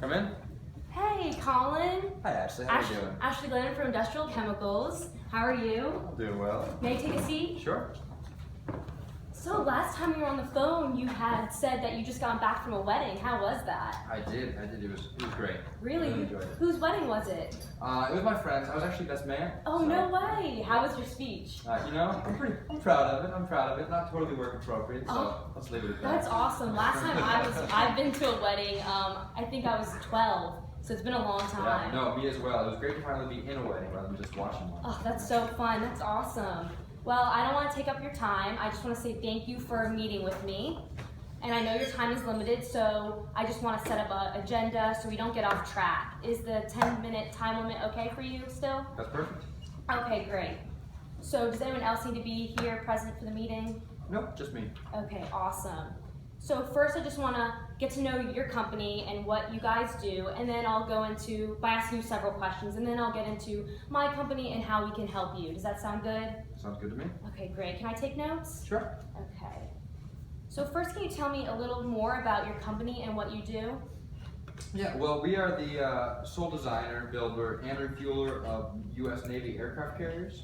Come in. Hey, Colin. Hi, Ashley. How are you doing? Ashley Glennon from Industrial Chemicals. How are you? I'm doing well. May I take a seat? Sure. So last time you were on the phone, you had said that you just got back from a wedding. How was that? I did. It was great. Really? Enjoyed it. Whose wedding was it? It was my friend's. I was actually best man. Oh, so, no way. How was your speech? I'm proud of it. I'm proud of it. Not totally work appropriate, so Oh, let's leave it at that. That's awesome. Last time I've been to a wedding, I think I was 12. So it's been a long time. Yeah, no, me as well. It was great to finally be in a wedding rather than just watching one. Oh, that's so fun. That's awesome. Well, I don't want to take up your time. I just want to say thank you for meeting with me. And I know your time is limited, so I just want to set up an agenda so we don't get off track. Is the 10-minute time limit okay for you still? That's perfect. Okay, great. So does anyone else need to be here present for the meeting? Nope, just me. Okay, awesome. So first I just want to get to know your company and what you guys do, and then I'll go into, by asking you several questions, and then I'll get into my company and how we can help you. Does that sound good? Sounds good to me. Okay, great. Can I take notes? Sure. Okay. So first, can you tell me a little more about your company and what you do? Yeah, well, we are the sole designer, builder, and refueler of U.S. Navy aircraft carriers,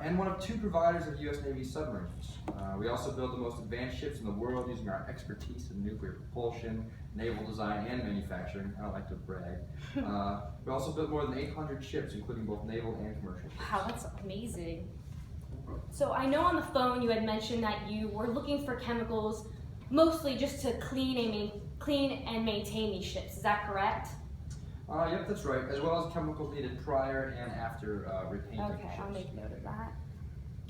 and one of 2 providers of U.S. Navy submarines. We also build the most advanced ships in the world using our expertise in nuclear propulsion, naval design, and manufacturing. I don't like to brag. We also built more than 800 ships, including both naval and commercial ships. Wow, that's amazing. So I know on the phone you had mentioned that you were looking for chemicals mostly just to clean and maintain these ships. Is that correct? Yep, that's right, as well as chemicals needed prior and after repainting Okay, ships. I'll make note of that.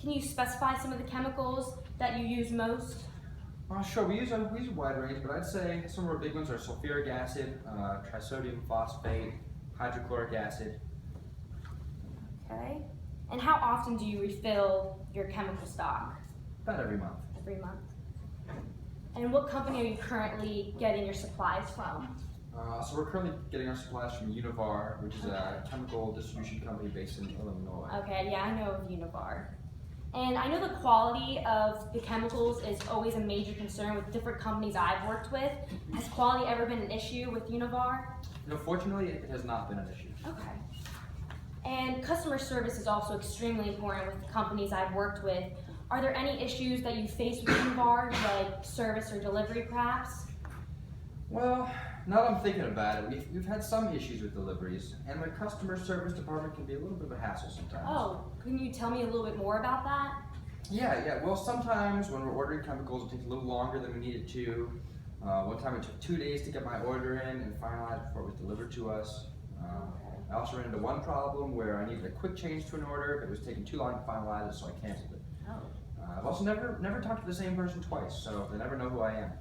Can you specify some of the chemicals that you use most? Sure, we use a wide range, but I'd say some of our big ones are sulfuric acid, trisodium phosphate, hydrochloric acid. Okay. And how often do you refill your chemical stock? About every month. Every month. And what company are you currently getting your supplies from? So we're currently getting our supplies from Univar, which is a chemical distribution company based in Illinois. Okay, yeah, I know of Univar. And I know the quality of the chemicals is always a major concern with different companies I've worked with. Has quality ever been an issue with Univar? No, fortunately, it has not been an issue. Okay. And customer service is also extremely important with companies I've worked with. Are there any issues that you face with Univar, like service or delivery perhaps? Well, now that I'm thinking about it, we've had some issues with deliveries, and the customer service department can be a little bit of a hassle sometimes. Oh, can you tell me a little bit more about that? Yeah. Well, sometimes when we're ordering chemicals, it takes a little longer than we need it to. One time it took 2 days to get my order in and finalized before it was delivered to us. I also ran into one problem where I needed a quick change to an order, but it was taking too long to finalize it, so I canceled it. Oh. I've also never talked to the same person twice, so they never know who I am.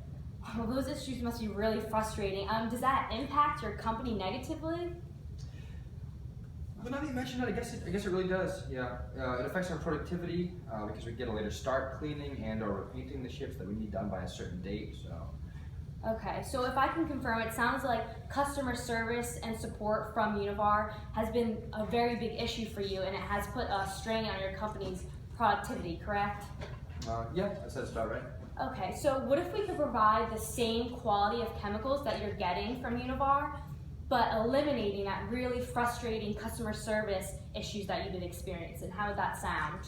Well, those issues must be really frustrating. Does that impact your company negatively? But now that you mention it, I guess it really does. Yeah, it affects our productivity because we get a later start cleaning and/or repainting the ships that we need done by a certain date. So. Okay, so if I can confirm, it sounds like customer service and support from Univar has been a very big issue for you, and it has put a strain on your company's productivity, correct? Yeah, that sounds about right. Okay, so what if we could provide the same quality of chemicals that you're getting from Univar, but eliminating that really frustrating customer service issues that you've been experiencing? How would that sound?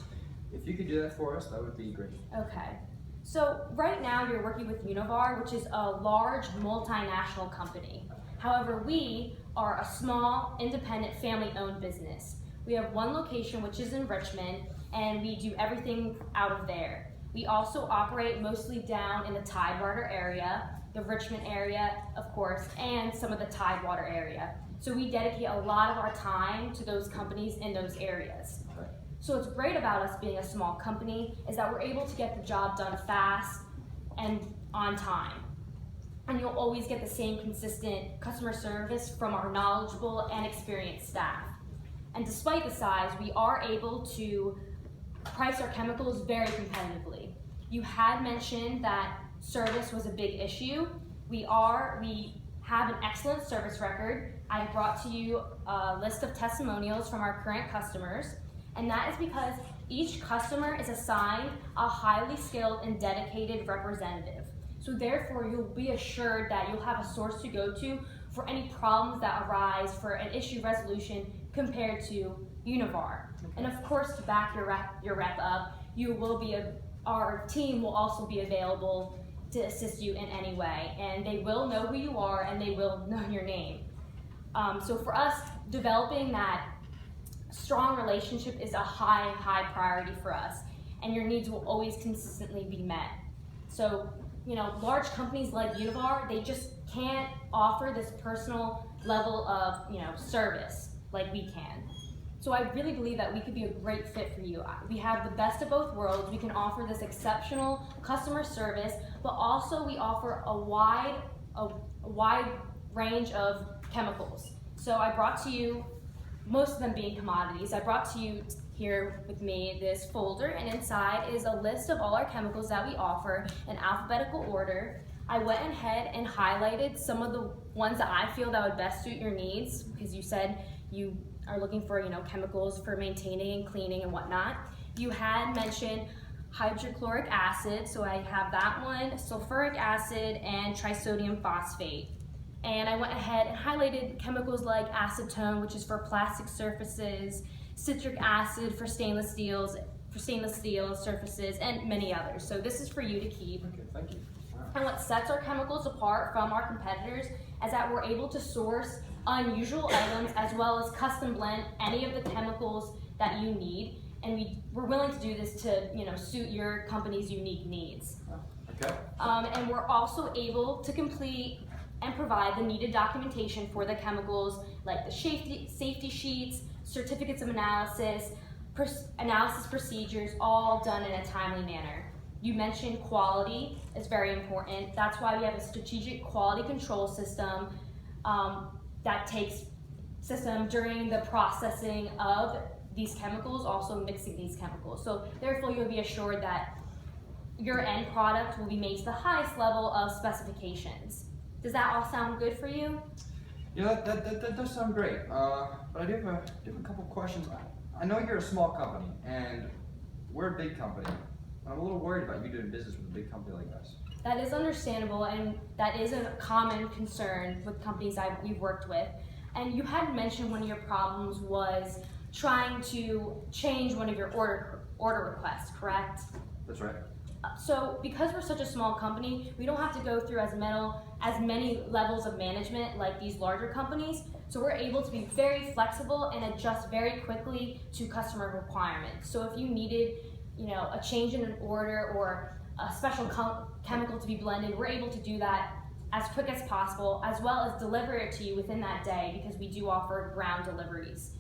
If you could do that for us, that would be great. Okay. So right now you're working with Univar, which is a large multinational company. However, we are a small, independent, family-owned business. We have one location, which is in Richmond, and we do everything out of there. We also operate mostly down in the Tidewater area, the Richmond area, of course, and some of the Tidewater area. So we dedicate a lot of our time to those companies in those areas. Okay. So what's great about us being a small company is that we're able to get the job done fast and on time. And you'll always get the same consistent customer service from our knowledgeable and experienced staff. And despite the size, we are able to price our chemicals very competitively. You had mentioned that service was a big issue. We have an excellent service record. I brought to you a list of testimonials from our current customers, and that is because each customer is assigned a highly skilled and dedicated representative. So therefore, you'll be assured that you'll have a source to go to for any problems that arise for an issue resolution compared to Univar. And of course, to back your rep up, our team will also be available to assist you in any way, and they will know who you are and they will know your name. So for us, developing that strong relationship is a high priority for us, and your needs will always consistently be met. So, large companies like Univar, they just can't offer this personal level of, service like we can. So I really believe that we could be a great fit for you. We have the best of both worlds. We can offer this exceptional customer service, but also we offer a wide range of chemicals. So I brought to you, most of them being commodities, I brought to you here with me this folder, and inside is a list of all our chemicals that we offer in alphabetical order. I went ahead and highlighted some of the ones that I feel that would best suit your needs, because you said you are looking for, chemicals for maintaining and cleaning and whatnot. You had mentioned hydrochloric acid, so I have that one, sulfuric acid, and trisodium phosphate. And I went ahead and highlighted chemicals like acetone, which is for plastic surfaces, citric acid for stainless steel surfaces, and many others. So this is for you to keep. Okay, thank you. Wow. And what sets our chemicals apart from our competitors is that we're able to source unusual items as well as custom blend any of the chemicals that you need. And we're willing to do this to suit your company's unique needs. Okay. And we're also able to complete and provide the needed documentation for the chemicals, like the safety sheets, certificates of analysis, analysis procedures, all done in a timely manner. You mentioned quality is very important. That's why we have a strategic quality control system that takes during the processing of these chemicals, also mixing these chemicals. So therefore, you'll be assured that your end product will be made to the highest level of specifications. Does that all sound good for you? Yeah, that does sound great. But I do have a couple questions. I know you're a small company, and we're a big company. I'm a little worried about you doing business with a big company like us. That is understandable, and that is a common concern with companies we've worked with. And you had mentioned one of your problems was trying to change one of your order requests, correct? That's right. So because we're such a small company, we don't have to go through as many levels of management like these larger companies. So we're able to be very flexible and adjust very quickly to customer requirements. So if you needed, a change in an order or a special chemical to be blended, we're able to do that as quick as possible, as well as deliver it to you within that day, because we do offer ground deliveries.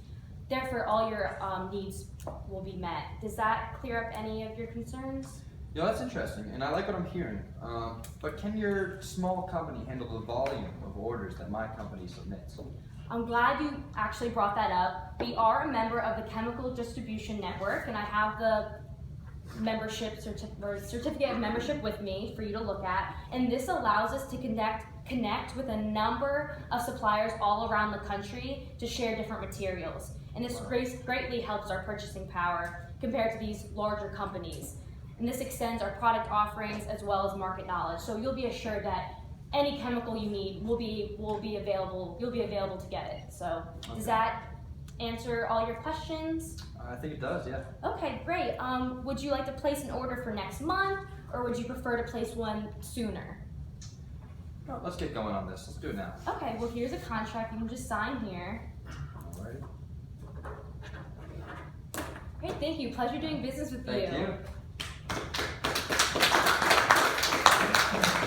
Therefore, all your needs will be met. Does that clear up any of your concerns? Yeah, that's interesting, and I like what I'm hearing. But can your small company handle the volume of orders that my company submits? I'm glad you actually brought that up. We are a member of the Chemical Distribution Network, and I have the membership certificate of membership with me for you to look at. And this allows us to connect with a number of suppliers all around the country to share different materials. And this greatly helps our purchasing power compared to these larger companies. And this extends our product offerings as well as market knowledge. So you'll be assured that any chemical you need will be available. You'll be available to get it. So does that answer all your questions? I think it does, yeah. Okay, great. Would you like to place an order for next month, or would you prefer to place one sooner? No, let's get going on this. Let's do it now. Okay, well here's a contract. You can just sign here. Alrighty. Great, thank you. Pleasure doing business with you. Thank you.